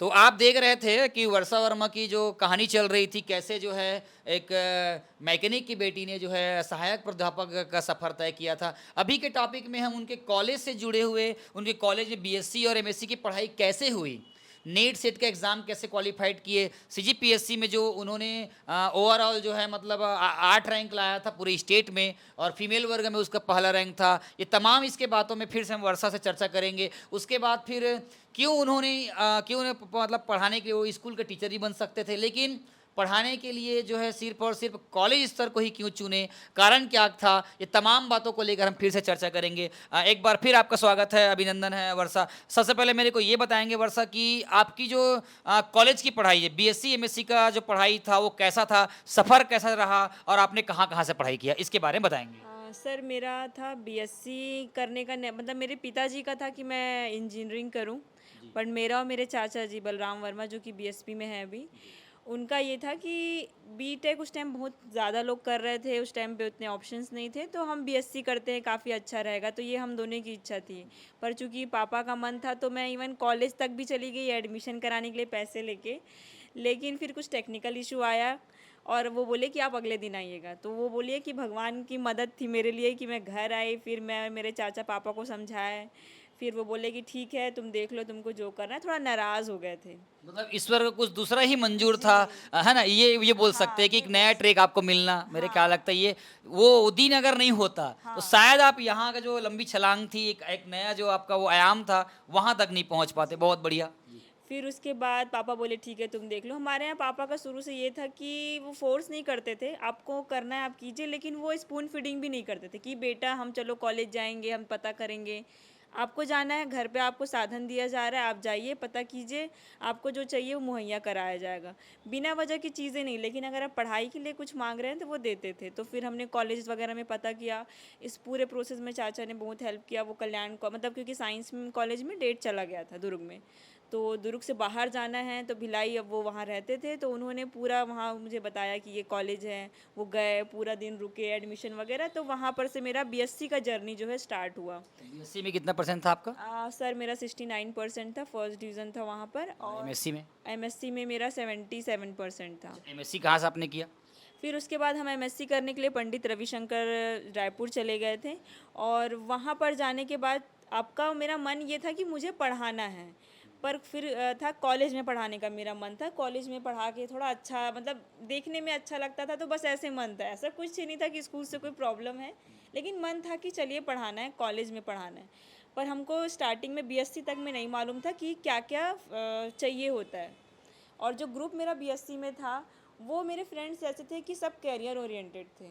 तो आप देख रहे थे कि वर्षा वर्मा की जो कहानी चल रही थी, कैसे जो है एक मैकेनिक की बेटी ने जो है सहायक प्राध्यापक का सफ़र तय किया था। अभी के टॉपिक में हम उनके कॉलेज से जुड़े हुए, उनके कॉलेज में बीएससी और एमएससी की पढ़ाई कैसे हुई, नेट सेट का एग्ज़ाम कैसे क्वालिफाइड किए, सीजीपीएससी में जो उन्होंने ओवरऑल जो है मतलब 8 रैंक लाया था पूरे स्टेट में, और फीमेल वर्ग में उसका पहला रैंक था। ये तमाम इसके बातों में फिर से हम वर्षा से चर्चा करेंगे। उसके बाद फिर क्यों उन्हें मतलब पढ़ाने के लिए वो स्कूल के टीचर ही बन सकते थे, लेकिन पढ़ाने के लिए जो है सिर्फ और सिर्फ कॉलेज स्तर को ही क्यों चुने, कारण क्या था, ये तमाम बातों को लेकर हम फिर से चर्चा करेंगे। एक बार फिर आपका स्वागत है, अभिनंदन है वर्षा। सबसे पहले मेरे को ये बताएंगे वर्षा कि आपकी जो कॉलेज की पढ़ाई है, बीएससी एमएससी का जो पढ़ाई था वो कैसा था, सफ़र कैसा रहा, और आपने कहाँ कहाँ से पढ़ाई किया, इसके बारे में बताएंगे। सर मेरा था बीएससी करने का मतलब मेरे पिताजी का था कि मैं इंजीनियरिंग करूं। जी। बट मेरा और मेरे चाचा जी बलराम वर्मा जो कि बीएसपी में है अभी, उनका ये था कि बीटेक उस टाइम बहुत ज़्यादा लोग कर रहे थे, उस टाइम पे उतने ऑप्शंस नहीं थे, तो हम बीएससी करते हैं काफ़ी अच्छा रहेगा, तो ये हम दोनों की इच्छा थी। पर चूंकि पापा का मन था तो मैं इवन कॉलेज तक भी चली गई एडमिशन कराने के लिए पैसे लेके। लेकिन फिर कुछ टेक्निकल इशू आया और वो बोले कि आप अगले दिन आइएगा, तो वो बोलिए कि भगवान की मदद थी मेरे लिए कि मैं घर आई। फिर मैं मेरे चाचा पापा को समझाए, फिर वो बोले कि ठीक है तुम देख लो तुमको जो करना है। थोड़ा नाराज़ हो गए थे। मतलब ईश्वर को कुछ दूसरा ही मंजूर था, जी। है ना, ये बोल सकते हाँ, हैं कि ये एक बोल नया ट्रैक सकते आपको हैं। मिलना, मेरे क्या हाँ, लगता है ये वो दिन अगर नहीं होता तो हाँ, शायद आप यहाँ का जो लंबी छलांग थी, एक नया जो आपका वो आयाम था, वहां तक नहीं पहुंच पाते। जी। बहुत बढ़िया। जी। फिर उसके बाद पापा बोले ठीक है तुम देख लो। हमारे यहाँ पापा का शुरू से ये था कि वो फोर्स नहीं करते थे, आपको करना है आप कीजिए, लेकिन वो स्पून फीडिंग भी नहीं करते थे कि बेटा हम चलो कॉलेज जाएंगे, हम पता करेंगे, आपको जाना है, घर पे आपको साधन दिया जा रहा है, आप जाइए पता कीजिए, आपको जो चाहिए वो मुहैया कराया जाएगा। बिना वजह की चीज़ें नहीं, लेकिन अगर आप पढ़ाई के लिए कुछ मांग रहे हैं तो वो देते थे। तो फिर हमने कॉलेज वगैरह में पता किया। इस पूरे प्रोसेस में चाचा ने बहुत हेल्प किया। वो कल्याण को मतलब क्योंकि साइंस में कॉलेज में डेट चला गया था दुर्ग में, तो दुर्ग से बाहर जाना है तो भिलाई, अब वो वहाँ रहते थे तो उन्होंने पूरा वहाँ मुझे बताया कि ये कॉलेज है। वो गए, पूरा दिन रुके, एडमिशन वगैरह, तो वहाँ पर से मेरा बीएससी का जर्नी जो है स्टार्ट हुआ। बीएससी में कितना परसेंट था आपका? सर मेरा 69% था, फर्स्ट डिवीज़न था वहाँ पर। और एमएससी में? एमएससी में मेरा 77% था। एमएससी कहाँ से आपने किया? फिर उसके बाद हम एमएससी करने के लिए पंडित रविशंकर रायपुर चले गए थे। और वहाँ पर जाने के बाद आपका मेरा मन ये था कि मुझे पढ़ाना है। पर फिर था कॉलेज में पढ़ाने का मेरा मन था। कॉलेज में पढ़ा के थोड़ा अच्छा मतलब देखने में अच्छा लगता था, तो बस ऐसे मन था, ऐसा कुछ नहीं था कि स्कूल से कोई प्रॉब्लम है। लेकिन मन था कि चलिए पढ़ाना है, कॉलेज में पढ़ाना है। पर हमको स्टार्टिंग में बीएससी तक में नहीं मालूम था कि क्या क्या चाहिए होता है। और जो ग्रुप मेरा बीएससी में था, वो मेरे फ्रेंड्स ऐसे थे कि सब कैरियर ओरिएंटेड थे।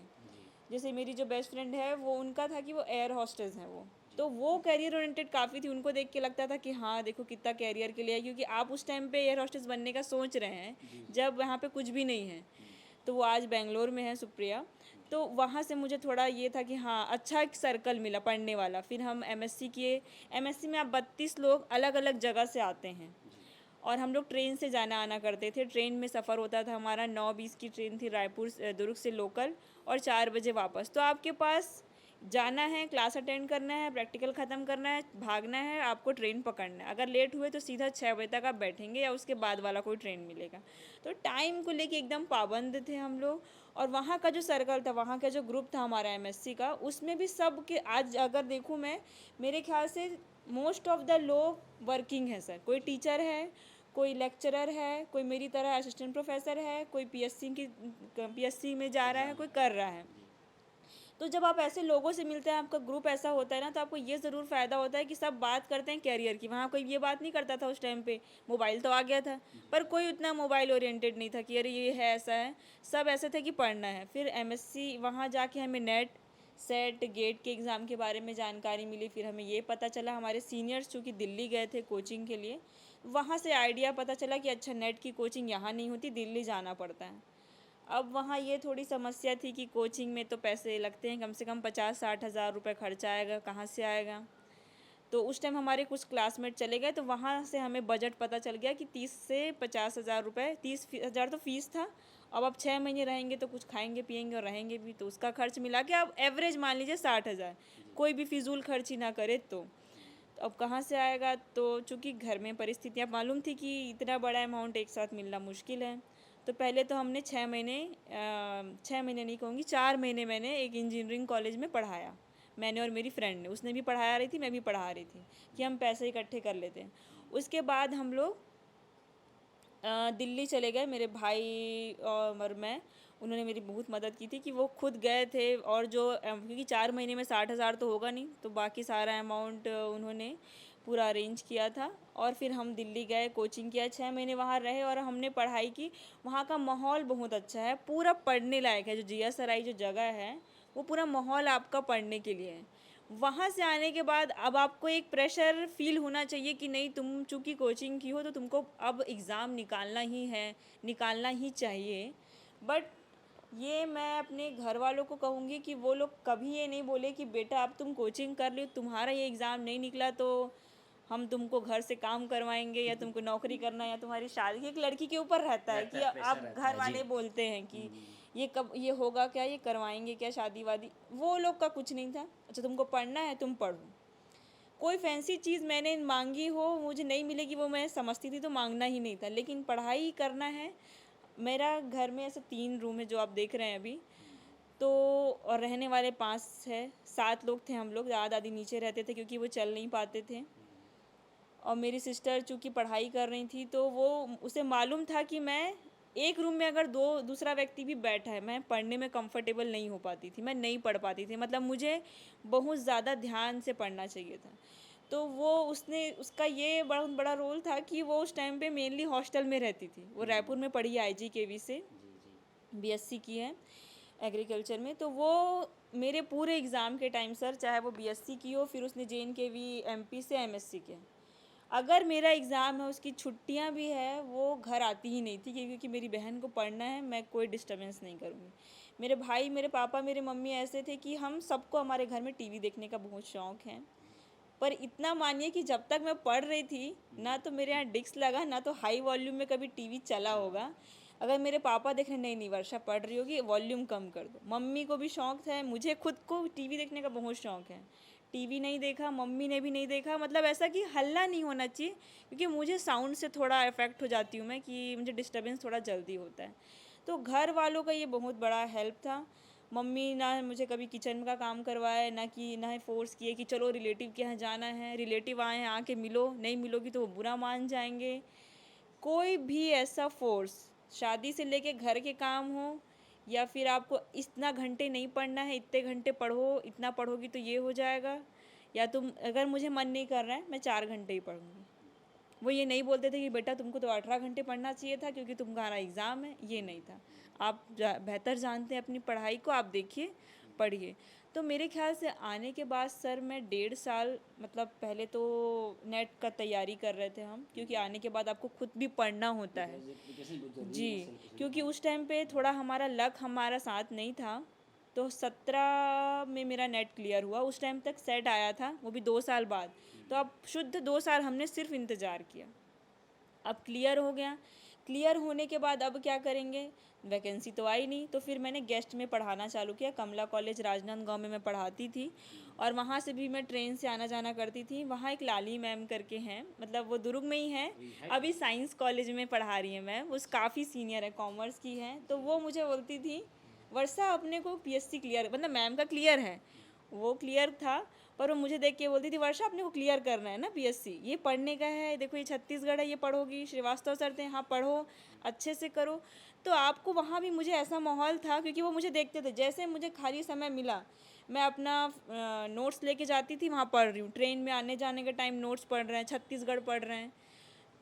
जैसे मेरी जो बेस्ट फ्रेंड है वो, उनका था कि वो एयर हॉस्टेस हैं वो, तो वो कैरियर ओरिएंटेड काफ़ी थी। उनको देख के लगता था कि हाँ देखो कितना कैरियर के लिए है, क्योंकि आप उस टाइम पे एयर हॉस्टेस बनने का सोच रहे हैं जब वहाँ पे कुछ भी नहीं है। तो वो आज बेंगलोर में है, सुप्रिया। तो वहाँ से मुझे थोड़ा ये था कि हाँ अच्छा एक सर्कल मिला पढ़ने वाला। फिर हम एमएससी किए। एमएससी में आप 32 लोग अलग अलग जगह से आते हैं, और हम लोग ट्रेन से जाना आना करते थे। ट्रेन में सफ़र होता था हमारा, 9:20 की ट्रेन थी रायपुर दुर्ग से लोकल, और 4 बजे वापस। तो आपके पास जाना है, क्लास अटेंड करना है, प्रैक्टिकल ख़त्म करना है, भागना है, आपको ट्रेन पकड़ना है। अगर लेट हुए तो सीधा 6 बजे तक आप बैठेंगे या उसके बाद वाला कोई ट्रेन मिलेगा। तो टाइम को लेके एकदम पाबंद थे हम लोग। और वहाँ का जो सर्कल था, वहाँ का जो ग्रुप था हमारा एमएससी का, उसमें भी सब के आज अगर देखूँ मैं, मेरे ख्याल से मोस्ट ऑफ द लोग वर्किंग है सर। कोई टीचर है, कोई लेक्चरर है, कोई मेरी तरह असिस्टेंट प्रोफेसर है, कोई पीएससी में जा रहा है, कोई कर रहा है। तो जब आप ऐसे लोगों से मिलते हैं, आपका ग्रुप ऐसा होता है ना, तो आपको ये ज़रूर फ़ायदा होता है कि सब बात करते हैं कैरियर की। वहाँ कोई ये बात नहीं करता था उस टाइम पे, मोबाइल तो आ गया था, पर कोई उतना मोबाइल ओरिएंटेड नहीं था कि अरे ये है ऐसा है। सब ऐसे थे कि पढ़ना है। फिर एमएससी वहाँ जाके हमें नेट सेट गेट के एग्ज़ाम के बारे में जानकारी मिली। फिर हमें ये पता चला, हमारे सीनियर्स चूँकि दिल्ली गए थे कोचिंग के लिए, वहाँ से आइडिया पता चला कि अच्छा नेट की कोचिंग यहाँ नहीं होती, दिल्ली जाना पड़ता है। अब वहाँ ये थोड़ी समस्या थी कि कोचिंग में तो पैसे लगते हैं, कम से कम 50-60 हज़ार रुपये खर्चा आएगा, कहाँ से आएगा। तो उस टाइम हमारे कुछ क्लासमेट चले गए, तो वहाँ से हमें बजट पता चल गया कि 30 से 50 हज़ार रुपये, 30 हज़ार तो फीस था। अब आप 6 महीने रहेंगे तो कुछ खाएंगे पिएंगे और रहेंगे भी, तो उसका खर्च मिला के आप एवरेज मान लीजिए 60 हज़ार, कोई भी फिजूल खर्च ही ना करे तो। तो अब कहाँ से आएगा? तो चूँकि घर में परिस्थितियाँ मालूम थी कि इतना बड़ा अमाउंट एक साथ मिलना मुश्किल है। तो पहले तो हमने 6 महीने 6 महीने नहीं कहूँगी, 4 महीने मैंने एक इंजीनियरिंग कॉलेज में पढ़ाया। मैंने और मेरी फ्रेंड ने, उसने भी पढ़ा रही थी, मैं भी पढ़ा रही थी कि हम पैसे इकट्ठे कर लेते हैं। उसके बाद हम लोग दिल्ली चले गए, मेरे भाई और मैं। उन्होंने मेरी बहुत मदद की थी कि वो खुद गए थे, और जो क्योंकि 4 महीने में 60,000 तो होगा नहीं, तो बाकी सारा अमाउंट उन्होंने पूरा अरेंज किया था। और फिर हम दिल्ली गए, कोचिंग किया, 6 महीने वहाँ रहे और हमने पढ़ाई की। वहाँ का माहौल बहुत अच्छा है, पूरा पढ़ने लायक है। जो जिया सराई जो जगह है, वो पूरा माहौल आपका पढ़ने के लिए है। वहाँ से आने के बाद अब आपको एक प्रेशर फील होना चाहिए कि नहीं, तुम चूँकि कोचिंग की हो तो तुमको अब एग्ज़ाम निकालना ही है, निकालना ही चाहिए। बट ये मैं अपने घर वालों को कहूँगी कि वो लोग कभी ये नहीं बोले कि बेटा अब तुम कोचिंग कर ली, तुम्हारा ये एग्ज़ाम नहीं निकला तो हम तुमको घर से काम करवाएंगे, या तुमको नौकरी करना, या तुम्हारी शादी। एक लड़की के ऊपर रहता है कि अब घर वाले बोलते हैं कि ये कब ये होगा, क्या ये करवाएंगे क्या शादी वादी। वो लोग का कुछ नहीं था। अच्छा तुमको पढ़ना है, तुम पढ़ो। कोई फैंसी चीज़ मैंने मांगी हो, मुझे नहीं मिलेगी, वो मैं समझती थी तो मांगना ही नहीं था, लेकिन पढ़ाई ही करना है। मेरा घर में ऐसे 3 रूम है जो आप देख रहे हैं अभी, तो और रहने वाले 5 है, 7 लोग थे हम लोग। दादा दादी नीचे रहते थे क्योंकि वो चल नहीं पाते थे। और मेरी सिस्टर चूँकि पढ़ाई कर रही थी, तो वो उसे मालूम था कि मैं एक रूम में अगर दूसरा व्यक्ति भी बैठा है, मैं पढ़ने में कंफर्टेबल नहीं हो पाती थी, मैं नहीं पढ़ पाती थी। मतलब मुझे बहुत ज़्यादा ध्यान से पढ़ना चाहिए था। तो वो उसने उसका ये बहुत बड़ा रोल था कि वो उस टाइम पे मेनली हॉस्टल में रहती थी। वो रायपुर में पढ़ी है, IGKV से BSc की है एग्रीकल्चर में। तो वो मेरे पूरे एग्ज़ाम के टाइम सर, चाहे वो BSc की हो, फिर उसने JNKV MP से MSc के, अगर मेरा एग्ज़ाम है, उसकी छुट्टियां भी है, वो घर आती ही नहीं थी क्योंकि मेरी बहन को पढ़ना है, मैं कोई डिस्टर्बेंस नहीं करूँगी। मेरे भाई, मेरे पापा, मेरे मम्मी ऐसे थे कि हम सबको, हमारे घर में टीवी देखने का बहुत शौक़ है। पर इतना मानिए कि जब तक मैं पढ़ रही थी, ना तो मेरे यहाँ डिस्क लगा, ना तो हाई वॉल्यूम में कभी टीवी चला होगा। अगर मेरे पापा देख रहे, नहीं नहीं वर्षा पढ़ रही होगी, वॉल्यूम कम कर दो। मम्मी को भी शौक़ है, मुझे खुद को टीवी देखने का बहुत शौक़ है। टीवी नहीं देखा, मम्मी ने भी नहीं देखा। मतलब ऐसा कि हल्ला नहीं होना चाहिए, क्योंकि मुझे साउंड से थोड़ा इफ़ेक्ट हो जाती हूँ मैं, कि मुझे डिस्टर्बेंस थोड़ा जल्दी होता है। तो घर वालों का ये बहुत बड़ा हेल्प था। मम्मी ना मुझे कभी किचन का काम करवाए, ना ही फ़ोर्स किए कि चलो रिलेटिव के यहाँ जाना है, रिलेटिव आए हैं आके मिलो, नहीं मिलोगी तो वो बुरा मान जाएंगे। कोई भी ऐसा फ़ोर्स, शादी से लेके घर के काम हो, या फिर आपको इतना घंटे नहीं पढ़ना है, इतने घंटे पढ़ो, इतना पढ़ोगी तो ये हो जाएगा, या तुम, अगर मुझे मन नहीं कर रहा है मैं 4 घंटे ही पढ़ूँगी। वो ये नहीं बोलते थे कि बेटा तुमको तो 18 घंटे पढ़ना चाहिए था क्योंकि तुम्हारा एग्ज़ाम है, ये नहीं था। आप बेहतर जानते हैं अपनी पढ़ाई को, आप देखिए, पढ़िए। तो मेरे ख्याल से आने के बाद सर मैं 1.5 साल, मतलब पहले तो नेट का तैयारी कर रहे थे हम, क्योंकि आने के बाद आपको खुद भी पढ़ना होता है जी। क्योंकि उस टाइम पे थोड़ा हमारा लक हमारा साथ नहीं था। तो 17 में मेरा नेट क्लियर हुआ। उस टाइम तक सेट आया था, वो भी 2 साल बाद। तो अब शुद्ध 2 साल हमने सिर्फ इंतज़ार किया। अब क्लियर हो गया। क्लियर होने के बाद अब क्या करेंगे, वैकेंसी तो आई नहीं, तो फिर मैंने गेस्ट में पढ़ाना चालू किया। कमला कॉलेज राजनांदगांव में मैं पढ़ाती थी, और वहाँ से भी मैं ट्रेन से आना जाना करती थी। वहाँ एक लाली मैम करके हैं, मतलब वो दुर्ग में ही है, अभी साइंस कॉलेज में पढ़ा रही हैं मैम। उस काफ़ी सीनियर है, कॉमर्स की हैं। तो वो मुझे बोलती थी, वर्षा अपने को PSC क्लियर, मतलब मैम का क्लियर है, वो क्लियर था, पर वो मुझे देख के बोलती थी, वर्षा अपने को क्लियर करना है ना PSC, ये पढ़ने का है, देखो ये छत्तीसगढ़ है, ये पढ़ोगी। श्रीवास्तव सर थे, हाँ पढ़ो, अच्छे से करो। तो आपको वहाँ भी मुझे ऐसा माहौल था, क्योंकि वो मुझे देखते थे, जैसे मुझे खाली समय मिला मैं अपना नोट्स लेके जाती थी, वहाँ पढ़ रही हूँ। ट्रेन में आने जाने के टाइम नोट्स पढ़ रहे हैं, छत्तीसगढ़ पढ़ रहे हैं।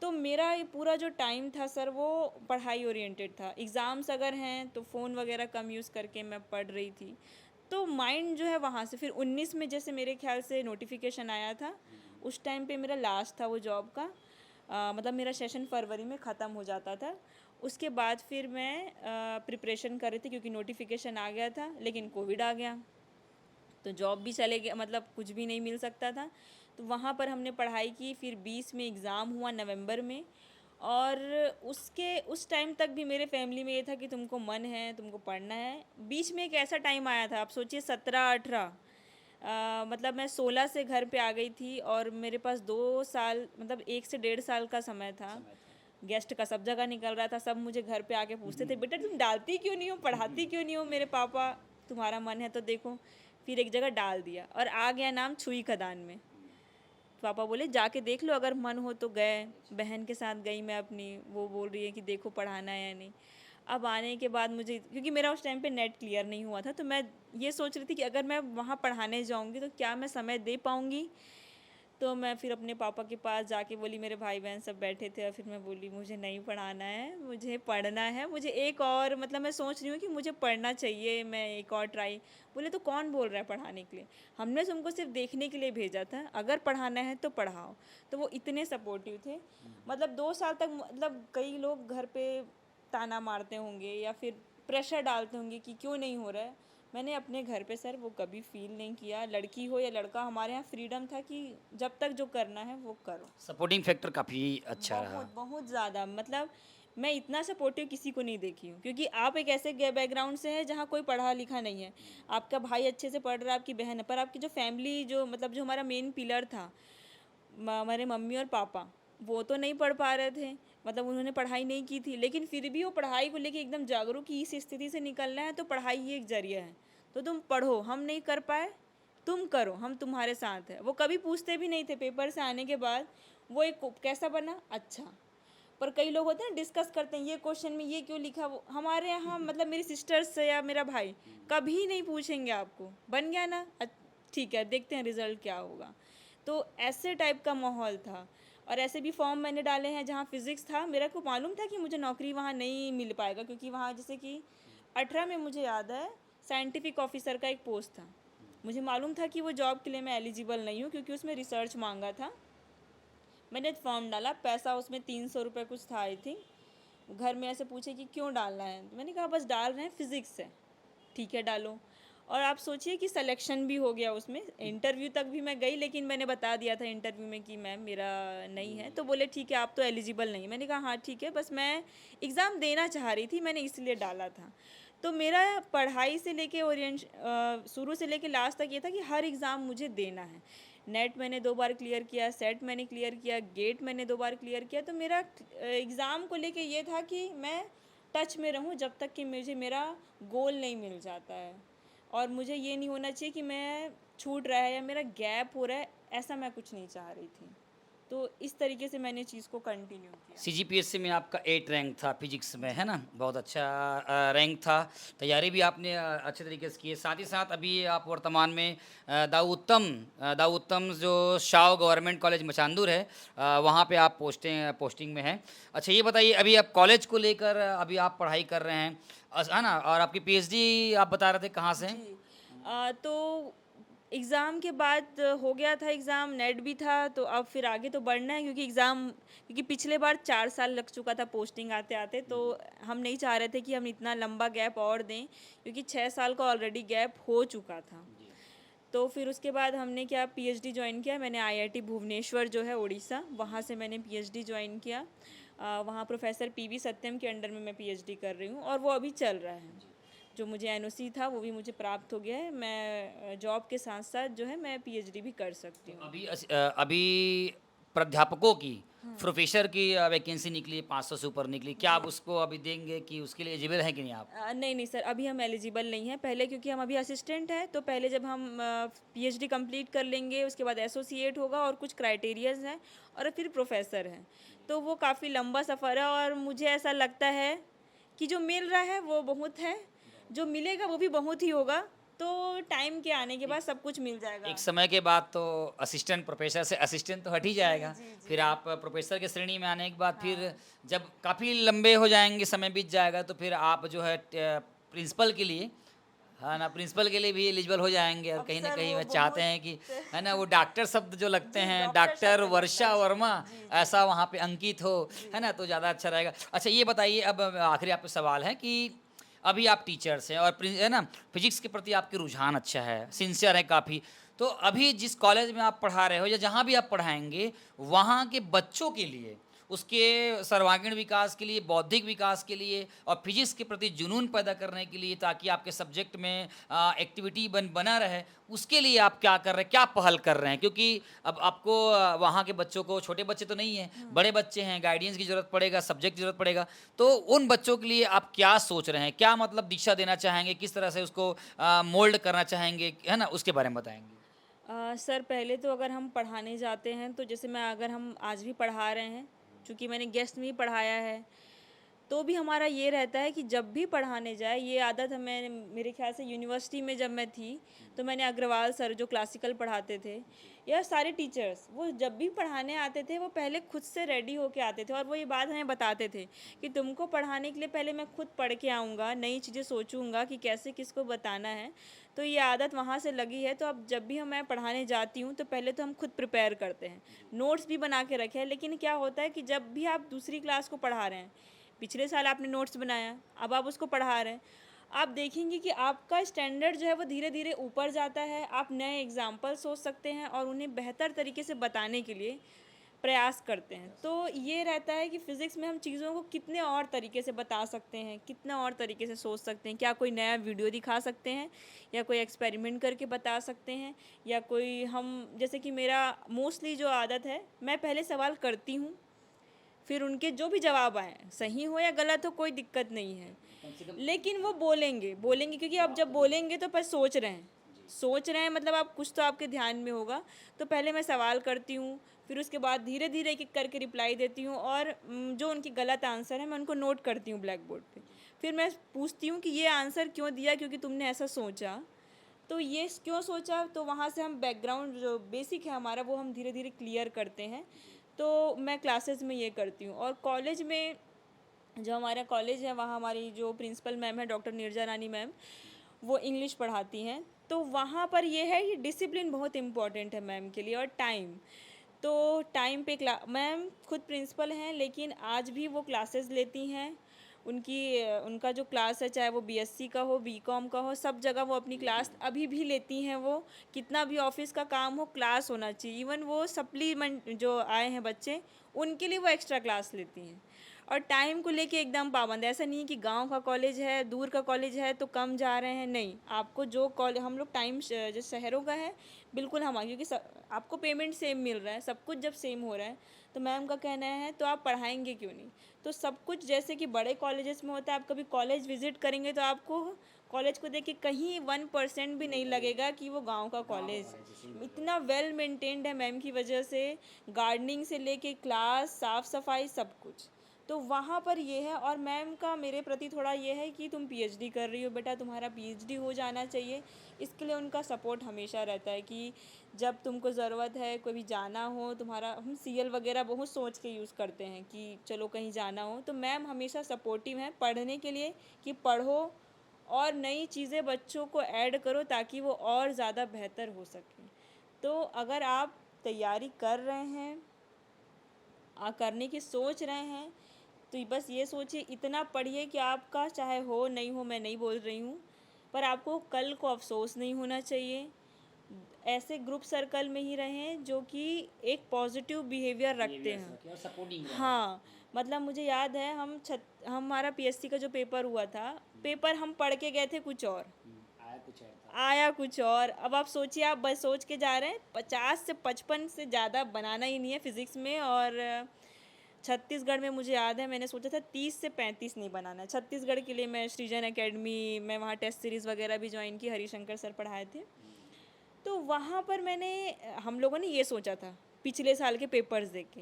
तो मेरा ये पूरा जो टाइम था सर, वो पढ़ाई ओरिएंटेड था। एग्ज़ाम्स अगर हैं तो फ़ोन वगैरह कम यूज़ करके मैं पढ़ रही थी। तो माइंड जो है वहाँ से, फिर 19 में जैसे मेरे ख्याल से नोटिफिकेशन आया था, उस टाइम पे मेरा लास्ट था वो जॉब का। मतलब मेरा सेशन फरवरी में ख़त्म हो जाता था। उसके बाद फिर मैं प्रिपरेशन कर रही थी, क्योंकि नोटिफिकेशन आ गया था, लेकिन कोविड आ गया, तो जॉब भी चले गया, मतलब कुछ भी नहीं मिल सकता था। तो वहाँ पर हमने पढ़ाई की। फिर 20 में एग्ज़ाम हुआ नवंबर में, और उस टाइम तक भी मेरे फैमिली में ये था कि तुमको मन है, तुमको पढ़ना है। बीच में एक ऐसा टाइम आया था, आप सोचिए 17-18, मतलब मैं 16 से घर पे आ गई थी और मेरे पास 2 साल मतलब 1 से 1.5 साल का समय था। गेस्ट का सब जगह निकल रहा था, सब मुझे घर पे आके पूछते थे, बेटा तुम डालती क्यों नहीं हो, पढ़ाती क्यों नहीं हो? मेरे पापा, तुम्हारा मन है तो देखो। फिर एक जगह डाल दिया और आ गया नाम छुई खदान में। पापा बोले जाके देख लो, अगर मन हो तो गए। बहन के साथ गई मैं अपनी, वो बोल रही है कि देखो पढ़ाना है या नहीं। अब आने के बाद मुझे, क्योंकि मेरा उस टाइम पे नेट क्लियर नहीं हुआ था, तो मैं ये सोच रही थी कि अगर मैं वहाँ पढ़ाने जाऊँगी तो क्या मैं समय दे पाऊँगी। तो मैं फिर अपने पापा के पास जाके बोली, मेरे भाई बहन सब बैठे थे, और फिर मैं बोली मुझे नहीं पढ़ाना है, मुझे पढ़ना है, मुझे एक और मतलब मैं सोच रही हूँ कि मुझे पढ़ना चाहिए, मैं एक और ट्राई। बोले तो कौन बोल रहा है पढ़ाने के लिए, हमने तुमको सिर्फ देखने के लिए भेजा था, अगर पढ़ाना है तो पढ़ाओ। तो वो इतने सपोर्टिव थे। मतलब 2 साल तक, मतलब कई लोग घर पे ताना मारते होंगे या फिर प्रेशर डालते होंगे कि क्यों नहीं हो रहा है, मैंने अपने घर पे सर वो कभी फील नहीं किया। लड़की हो या लड़का, हमारे यहाँ फ्रीडम था कि जब तक जो करना है वो करो। सपोर्टिंग फैक्टर काफ़ी अच्छा रहा। बहुत बहुत ज़्यादा, मतलब मैं इतना सपोर्टिव किसी को नहीं देखी हूँ, क्योंकि आप एक ऐसे बैकग्राउंड से हैं जहाँ कोई पढ़ा लिखा नहीं है। आपका भाई अच्छे से पढ़ रहा है, आपकी बहन है, पर आपकी जो फैमिली, जो मतलब जो हमारा मेन पिलर था, हमारे मम्मी और पापा, वो तो नहीं पढ़ पा रहे थे, मतलब उन्होंने पढ़ाई नहीं की थी, लेकिन फिर भी वो पढ़ाई को लेके एकदम जागरूक कि इस स्थिति से निकलना है तो पढ़ाई ही एक जरिया है, तो तुम पढ़ो, हम नहीं कर पाए तुम करो, हम तुम्हारे साथ है। वो कभी पूछते भी नहीं थे पेपर से आने के बाद वो एक कैसा बना, अच्छा। पर कई लोग होते हैं डिस्कस करते हैं, ये क्वेश्चन में ये क्यों लिखा, वो हमारे यहाँ मतलब मेरी सिस्टर्स या मेरा भाई कभी नहीं पूछेंगे आपको, बन गया ना, ठीक है देखते हैं रिजल्ट क्या होगा। तो ऐसे टाइप का माहौल था। और ऐसे भी फॉर्म मैंने डाले हैं जहाँ फिज़िक्स था, मेरे को मालूम था कि मुझे नौकरी वहाँ नहीं मिल पाएगा, क्योंकि वहाँ जैसे कि 18 में मुझे याद है साइंटिफिक ऑफिसर का एक पोस्ट था, मुझे मालूम था कि वो जॉब के लिए मैं एलिजिबल नहीं हूँ, क्योंकि उसमें रिसर्च मांगा था। मैंने फॉर्म डाला, पैसा उसमें 300 रुपये कुछ था आई थिंक। घर में ऐसे पूछे कि क्यों डालना है, तो मैंने कहा बस डाल रहे हैं, फिज़िक्स से। ठीक है डालो। और आप सोचिए कि सिलेक्शन भी हो गया उसमें, इंटरव्यू तक भी मैं गई, लेकिन मैंने बता दिया था इंटरव्यू में कि मैम मेरा नहीं है, तो बोले ठीक है आप तो एलिजिबल नहीं। मैंने कहा हाँ ठीक है, बस मैं एग्ज़ाम देना चाह रही थी, मैंने इसलिए डाला था। तो मेरा पढ़ाई से लेके शुरू से लेके लास्ट तक ये था कि हर एग्ज़ाम मुझे देना है। नेट मैंने 2 बार क्लियर किया, सेट मैंने क्लियर किया, गेट मैंने 2 बार क्लियर किया। तो मेरा एग्ज़ाम को लेके ये था कि मैं टच में रहूं जब तक कि मुझे मेरा गोल नहीं मिल जाता है, और मुझे ये नहीं होना चाहिए कि मैं छूट रहा है या मेरा गैप हो रहा है, ऐसा मैं कुछ नहीं चाह रही थी। तो इस तरीके से मैंने चीज़ को कंटिन्यू किया। सीजीपीएससी में आपका 8 रैंक था फिजिक्स में, है ना? बहुत अच्छा रैंक था। तैयारी भी आपने अच्छे तरीके से की है। साथ ही साथ अभी आप वर्तमान में दाऊद उत्तम जो शाह गवर्नमेंट कॉलेज मचांदुर है, वहाँ पे आप पोस्टिंग में हैं। अच्छा ये बताइए, अभी आप कॉलेज को लेकर अभी आप पढ़ाई कर रहे हैं, है ना? और आपकी पीएचडी आप बता रहे थे कहाँ से हैं? जी। तो एग्ज़ाम के बाद हो गया था एग्ज़ाम, नेट भी था, तो अब फिर आगे तो बढ़ना है, क्योंकि पिछले बार 4 साल लग चुका था पोस्टिंग आते-आते, तो हम नहीं चाह रहे थे कि हम इतना लंबा गैप और दें, क्योंकि 6 साल का ऑलरेडी गैप हो चुका था। तो फिर उसके बाद हमने क्या पीएचडी ज्वाइन किया, मैंने आईआईटी भुवनेश्वर जो है उड़ीसा, वहाँ से मैंने पीएचडी ज्वाइन किया। वहाँ प्रोफेसर पीवी सत्यम के अंडर में मैं पीएचडी कर रही हूँ, और वो अभी चल रहा है। जो मुझे एनओसी था वो भी मुझे प्राप्त हो गया है, मैं जॉब के साथ साथ जो है मैं पीएचडी भी कर सकती हूँ। अभी प्राध्यापकों की, प्रोफेसर की वैकेंसी निकली, 500 से ऊपर निकली, क्या आप उसको अभी देंगे कि उसके लिए एलिजिबल हैं कि नहीं आप? नहीं नहीं सर, अभी हम एलिजिबल नहीं हैं। पहले क्योंकि हम अभी असिस्टेंट हैं, तो पहले जब हम पीएचडी कंप्लीट कर लेंगे उसके बाद एसोसिएट होगा और कुछ क्राइटेरियाज हैं, और फिर प्रोफेसर हैं, तो वो काफ़ी लंबा सफ़र है। और मुझे ऐसा लगता है कि जो मिल रहा है वो बहुत है, जो मिलेगा वो भी बहुत ही होगा, तो टाइम के आने के बाद सब कुछ मिल जाएगा। एक समय के बाद तो असिस्टेंट प्रोफेसर से असिस्टेंट तो हट ही जाएगा, फिर आप प्रोफेसर की श्रेणी में आने के बाद फिर जब काफ़ी लंबे हो जाएंगे, समय बीत जाएगा, तो फिर आप जो है प्रिंसिपल के लिए, है ना, प्रिंसिपल के लिए भी एलिजिबल हो जाएंगे। और अब कहीं ना सर कहीं वो वो चाहते हैं कि, बहुत है ना, वो डॉक्टर शब्द जो लगते हैं, डॉक्टर डॉक्टर शब्द वर्षा लगता है। वर्मा, जी जी ऐसा वहाँ पे अंकित हो, है ना, तो ज़्यादा अच्छा रहेगा। अच्छा ये बताइए, अब आखिरी आपसे सवाल है कि अभी आप टीचर्स हैं और है ना, फिजिक्स के प्रति आपके रुझान अच्छा है, सिंसियर है काफ़ी, तो अभी जिस कॉलेज में आप पढ़ा रहे हो या जहाँ भी आप पढ़ाएंगे, वहाँ के बच्चों के लिए उसके सर्वांगीण विकास के लिए, बौद्धिक विकास के लिए और फिजिक्स के प्रति जुनून पैदा करने के लिए, ताकि आपके सब्जेक्ट में एक्टिविटी बना रहे, उसके लिए आप क्या कर रहे हैं, क्या पहल कर रहे हैं? क्योंकि अब आपको वहाँ के बच्चों को, छोटे बच्चे तो नहीं हैं, बड़े बच्चे हैं, गाइडेंस की ज़रूरत पड़ेगा, सब्जेक्ट की ज़रूरत पड़ेगा, तो उन बच्चों के लिए आप क्या सोच रहे हैं? क्या मतलब दिशा देना चाहेंगे? किस तरह से उसको मोल्ड करना चाहेंगे, है ना? उसके बारे में बताएँगे। सर पहले तो अगर हम पढ़ाने जाते हैं तो जैसे मैं अगर हम आज भी पढ़ा रहे हैं, चूँकि मैंने गेस्ट में ही पढ़ाया है, तो भी हमारा ये रहता है कि जब भी पढ़ाने जाए, ये आदत हमें मेरे ख्याल से यूनिवर्सिटी में जब मैं थी, तो मैंने अग्रवाल सर जो क्लासिकल पढ़ाते थे, या सारे टीचर्स वो जब भी पढ़ाने आते थे, वो पहले खुद से रेडी होके आते थे और वो ये बात हमें बताते थे कि तुमको पढ़ाने के लिए पहले मैं खुद पढ़ के आऊँगा, नई चीज़ें सोचूंगा कि कैसे किसको बताना है। तो ये आदत वहाँ से लगी है, तो अब जब भी मैं पढ़ाने जाती हूँ तो पहले तो हम खुद प्रिपेयर करते हैं, नोट्स भी बना के रखे हैं। लेकिन क्या होता है कि जब भी आप दूसरी क्लास को पढ़ा रहे हैं, पिछले साल आपने नोट्स बनाया, अब आप उसको पढ़ा रहे हैं, आप देखेंगे कि आपका स्टैंडर्ड जो है वो धीरे धीरे ऊपर जाता है। आप नए एग्जाम्पल सोच सकते हैं और उन्हें बेहतर तरीके से बताने के लिए प्रयास करते हैं। तो ये रहता है कि फ़िज़िक्स में हम चीज़ों को कितने और तरीके से बता सकते हैं, कितना और तरीके से सोच सकते हैं। क्या कोई नया वीडियो दिखा सकते हैं, या कोई एक्सपेरिमेंट करके बता सकते हैं, या कोई हम जैसे कि मेरा मोस्टली जो आदत है, मैं पहले सवाल करती हूँ, फिर उनके जो भी जवाब आए, सही हो या गलत हो, कोई दिक्कत नहीं है। लेकिन वो बोलेंगे बोलेंगे क्योंकि आप जब बोलेंगे तो पर सोच रहे हैं मतलब आप कुछ तो आपके ध्यान में होगा। तो पहले मैं सवाल करती हूँ, फिर उसके बाद धीरे धीरे एक एक करके रिप्लाई देती हूँ, और जो उनकी गलत आंसर है मैं उनको नोट करती हूँ ब्लैक बोर्ड पे। फिर मैं पूछती हूँ कि ये आंसर क्यों दिया, क्योंकि तुमने ऐसा सोचा, तो ये क्यों सोचा। तो वहाँ से हम बैकग्राउंड जो बेसिक है हमारा, वो हम धीरे धीरे क्लियर करते हैं। तो मैं क्लासेस में ये करती हूँ। और कॉलेज में, जो हमारा कॉलेज है, वहाँ हमारी जो प्रिंसिपल मैम है डॉक्टर नीरजा रानी मैम, वो इंग्लिश पढ़ाती हैं। तो वहाँ पर ये है कि डिसिप्लिन बहुत इम्पॉर्टेंट है मैम के लिए, और टाइम। तो टाइम पे मैम खुद प्रिंसिपल हैं, लेकिन आज भी वो क्लासेस लेती हैं। उनका जो क्लास है, चाहे वो बीएससी का हो, बीकॉम का हो, सब जगह वो अपनी क्लास अभी भी लेती हैं। वो कितना भी ऑफिस का काम हो, क्लास होना चाहिए। इवन वो सप्लीमेंट जो आए हैं बच्चे, उनके लिए वो एक्स्ट्रा क्लास लेती हैं। और टाइम को लेके एकदम पाबंद है। ऐसा नहीं है कि गांव का कॉलेज है, दूर का कॉलेज है तो कम जा रहे हैं, नहीं। आपको जो कॉलेज, हम लोग टाइम जो शहरों का है, बिल्कुल हम, क्योंकि आपको पेमेंट सेम मिल रहा है, सब कुछ जब सेम हो रहा है, तो मैम का कहना है तो आप पढ़ाएंगे क्यों नहीं। तो सब कुछ जैसे कि बड़े कॉलेजेस में होता है, आप कभी कॉलेज विजिट करेंगे तो आपको कॉलेज को देख के कहीं 1% भी नहीं लगेगा कि वो गांव का कॉलेज। इतना वेल मेंटेन्ड है मैम की वजह से, गार्डनिंग से लेके क्लास, साफ़ सफाई, सब कुछ। तो वहाँ पर ये है। और मैम का मेरे प्रति थोड़ा ये है कि तुम पीएचडी कर रही हो बेटा, तुम्हारा पीएचडी हो जाना चाहिए। इसके लिए उनका सपोर्ट हमेशा रहता है कि जब तुमको ज़रूरत है, कोई भी जाना हो तुम्हारा, हम सीएल वगैरह बहुत सोच के यूज़ करते हैं कि चलो कहीं जाना हो, तो मैम हमेशा सपोर्टिव हैं पढ़ने के लिए, कि पढ़ो और नई चीज़ें बच्चों को ऐड करो ताकि वो और ज़्यादा बेहतर हो सके। तो अगर आप तैयारी कर रहे हैं, करने की सोच रहे हैं, तो बस ये सोचिए, इतना पढ़िए कि आपका चाहे हो नहीं हो, मैं नहीं बोल रही हूँ, पर आपको कल को अफसोस नहीं होना चाहिए। ऐसे ग्रुप सर्कल में ही रहें जो कि एक पॉजिटिव बिहेवियर रखते हैं। हाँ, मतलब मुझे याद है, हमारा पीएससी का जो पेपर हुआ था, पेपर हम पढ़ के गए थे कुछ और, आया कुछ और। अब आप सोचिए, आप बस सोच के जा रहे हैं 50 से 55 से ज़्यादा बनाना ही नहीं है फिज़िक्स में। और छत्तीसगढ़ में मुझे याद है मैंने सोचा था 30 से 35 नहीं बनाना है। छत्तीसगढ़ के लिए मैं सृजन एकेडमी में वहाँ टेस्ट सीरीज़ वगैरह भी ज्वाइन की, हरिशंकर सर पढ़ाए थे। तो वहाँ पर हम लोगों ने ये सोचा था पिछले साल के पेपर्स देख के।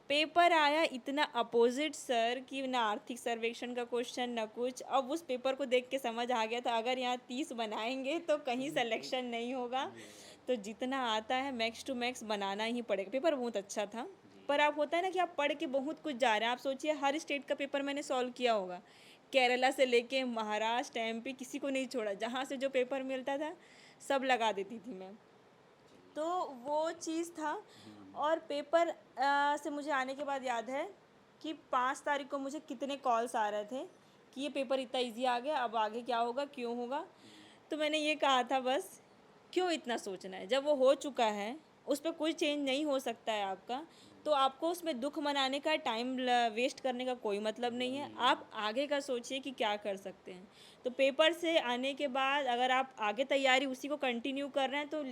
पेपर आया इतना अपोजिट सर कि ना आर्थिक सर्वेक्षण का क्वेश्चन ना कुछ। अब उस पेपर को देख के समझ आ गया था अगर यहाँ 30 बनाएंगे तो कहीं सिलेक्शन नहीं होगा, तो जितना आता है मैक्स टू मैक्स बनाना ही पड़ेगा। पेपर बहुत अच्छा था, पर आप होता है ना कि आप पढ़ के बहुत कुछ जा रहे हैं। आप सोचिए हर स्टेट का पेपर मैंने सॉल्व किया होगा, केरला से लेके महाराष्ट्र, एमपी, किसी को नहीं छोड़ा। जहाँ से जो पेपर मिलता था सब लगा देती थी मैं। तो वो चीज़ था। और पेपर से मुझे आने के बाद याद है कि 5 तारीख को मुझे कितने कॉल्स आ रहे थे कि ये पेपर इतना इजी आ गया, अब आगे क्या होगा, क्यों होगा। तो मैंने ये कहा था बस क्यों इतना सोचना है, जब वो हो चुका है, उस पर कोई चेंज नहीं हो सकता है आपका, तो आपको उसमें दुख मनाने का, टाइम वेस्ट करने का कोई मतलब नहीं है। आप आगे का सोचिए कि क्या कर सकते हैं। तो पेपर से आने के बाद अगर आप आगे तैयारी उसी को कंटिन्यू कर रहे हैं तो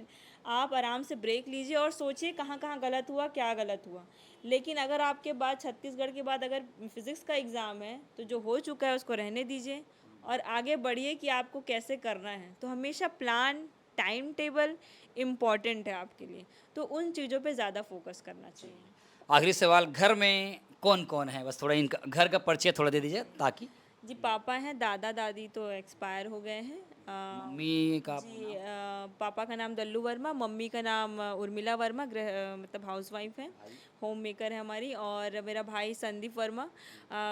आप आराम से ब्रेक लीजिए और सोचिए कहाँ कहाँ गलत हुआ, क्या गलत हुआ। लेकिन अगर आपके बाद छत्तीसगढ़ के बाद अगर फिज़िक्स का एग्ज़ाम है तो जो हो चुका है उसको रहने दीजिए और आगे बढ़िए कि आपको कैसे करना है। तो हमेशा प्लान, टाइम टेबल इम्पॉर्टेंट है आपके लिए, तो उन चीज़ों पे ज़्यादा फोकस करना चाहिए। आखिरी सवाल, घर में कौन-कौन है? बस थोड़ा इनका घर का परिचय थोड़ा दे दीजिए ताकि जी, पापा हैं, दादा-दादी तो एक्सपायर हो गए हैं। मम्मी का जी, पापा का नाम दल्लू वर्मा, मम्मी का नाम उर्मिला वर्मा, मतलब हाउसवाइफ हैं, होम मेकर है हमारी। और मेरा भाई संदीप वर्मा,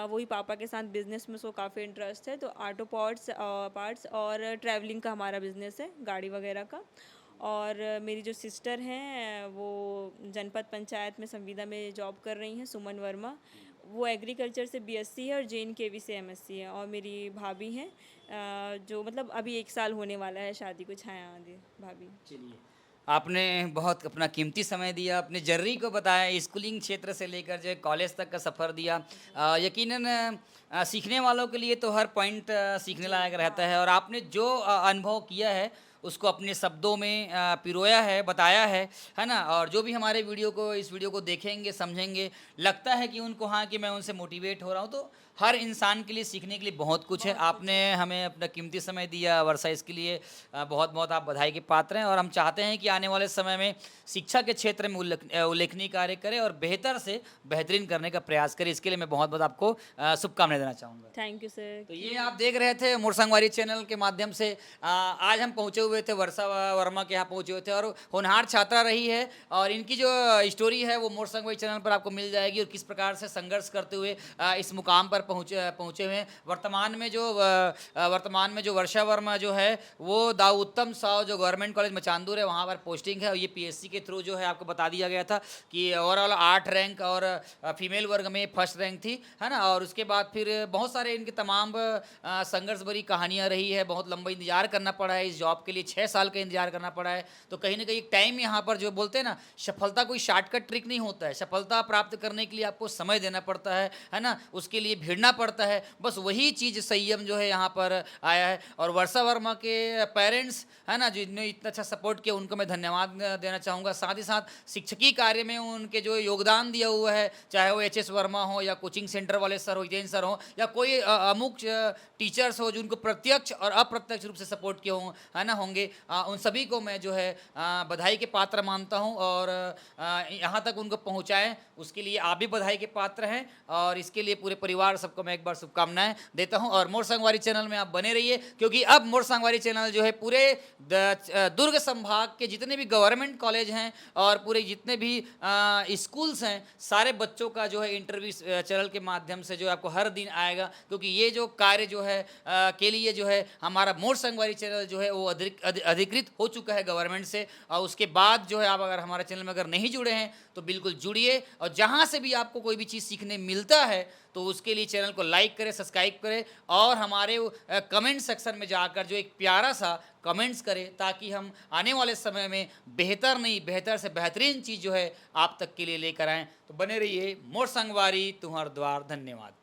वही पापा के साथ बिज़नेस में उसको काफ़ी इंटरेस्ट है, तो ऑटो पार्ट्स और ट्रैवलिंग का हमारा बिज़नेस है, गाड़ी वगैरह का। और मेरी जो सिस्टर हैं वो जनपद पंचायत में संविदा में जॉब कर रही हैं, सुमन वर्मा। वो एग्रीकल्चर से बीएससी है और JNKV से एमएससी है। और मेरी भाभी हैं, जो मतलब अभी 1 साल होने वाला है शादी को, छाया आदि भाभी। चलिए, आपने बहुत अपना कीमती समय दिया, अपने जर्नी को बताया, स्कूलिंग क्षेत्र से लेकर जो है कॉलेज तक का सफ़र दिया। यकीनन सीखने वालों के लिए तो हर पॉइंट सीखने लायक रहता है और आपने जो अनुभव किया है, उसको अपने शब्दों में पिरोया है, बताया है ना? और जो भी हमारे इस वीडियो को देखेंगे, समझेंगे, लगता है कि उनको हाँ, कि मैं उनसे मोटिवेट हो रहा हूँ, तो हर इंसान के लिए सीखने के लिए बहुत कुछ है। आपने हमें अपना कीमती समय दिया, वर्षा, इसके लिए बहुत-बहुत आप बधाई के पात्र हैं और हम चाहते हैं कि आने वाले समय में शिक्षा के क्षेत्र में उल्लेखनीय कार्य करें और बेहतर से बेहतरीन करने का प्रयास करें। इसके लिए मैं बहुत-बहुत आपको शुभकामनाएँ देना चाहूँगा। Thank you sir. तो ये आप देख रहे थे मोरसंगवारी चैनल के माध्यम से। आज हम पहुँचे हुए थे, वर्षा वर्मा के यहाँ पहुँचे हुए थे और होनहार छात्रा रही है और इनकी जो स्टोरी है वो मोरसंगवारी चैनल पर आपको मिल जाएगी और किस प्रकार से संघर्ष करते हुए इस मुकाम पर पहुँचे हुए हैं। वर्तमान में जो वर्षा वर्मा जो है वो दाऊ उत्तम साव जो गवर्नमेंट कॉलेज मचांदूर है वहाँ पर पोस्टिंग है और ये PSC के थ्रू जो है आपको बता दिया गया था कि ओवरऑल 8 रैंक और फीमेल वर्ग में फर्स्ट रैंक थी, है ना? और उसके बाद फिर बहुत सारे इनके तमाम संघर्ष भरी कहानियाँ रही है। बहुत लंबा इंतजार करना पड़ा है इस जॉब के लिए, 6 साल का इंतजार करना पड़ा है। तो कहीं न कहीं एक टाइम यहाँ पर जो बोलते हैं ना, सफलता कोई शॉर्टकट ट्रिक नहीं होता है। सफलता प्राप्त करने के लिए आपको समय देना पड़ता है ना? उसके लिए भिड़ना पड़ता है। बस वही चीज़ संयम जो है यहाँ पर आया है और वर्षा वर्मा के पेरेंट्स, है ना, जिन्होंने इतना अच्छा सपोर्ट किया, उनको मैं धन्यवाद देना चाहूँगा। साथ ही साथ शिक्षकी कार्य में उनके जो योगदान दिया हुआ है, चाहे वो HS वर्मा हो या कोचिंग सेंटर वाले सर हो, हितेन सर हो या कोई अमुक टीचर्स हो जिनको प्रत्यक्ष और अप्रत्यक्ष रूप से सपोर्ट किए हों, है ना, होंगे, उन सभी को मैं जो है बधाई के पात्र मानता हूँ और यहाँ तक उनको पहुँचाएँ उसके लिए आप भी बधाई के पात्र हैं और इसके लिए पूरे परिवार सबको मैं एक बार शुभकामनाएं देता हूँ। और मोर संगवारी चैनल में आप बने रहिए क्योंकि अब मोर संगवारी चैनल जो है पूरे दुर्ग संभाग के जितने भी गवर्नमेंट कॉलेज हैं और पूरे जितने भी स्कूल्स हैं, सारे बच्चों का जो है इंटरव्यू चैनल के माध्यम से जो है आपको हर दिन आएगा क्योंकि ये जो कार्य जो है के लिए जो है हमारा मोर संगवारी चैनल जो है वो अधिकृत हो चुका है गवर्नमेंट से। और उसके बाद जो है आप अगर हमारे चैनल में अगर नहीं जुड़े हैं तो बिल्कुल जुड़िए और जहाँ से भी आपको कोई भी चीज़ सीखने मिलता है तो उसके लिए चैनल को लाइक करें, सब्सक्राइब करें और हमारे कमेंट सेक्शन में जाकर जो एक प्यारा सा कमेंट्स करें ताकि हम आने वाले समय में बेहतर नहीं, बेहतर से बेहतरीन चीज़ जो है आप तक के लिए लेकर आएँ। तो बने रहिए मोर संगवारी तुम्हार द्वार। धन्यवाद।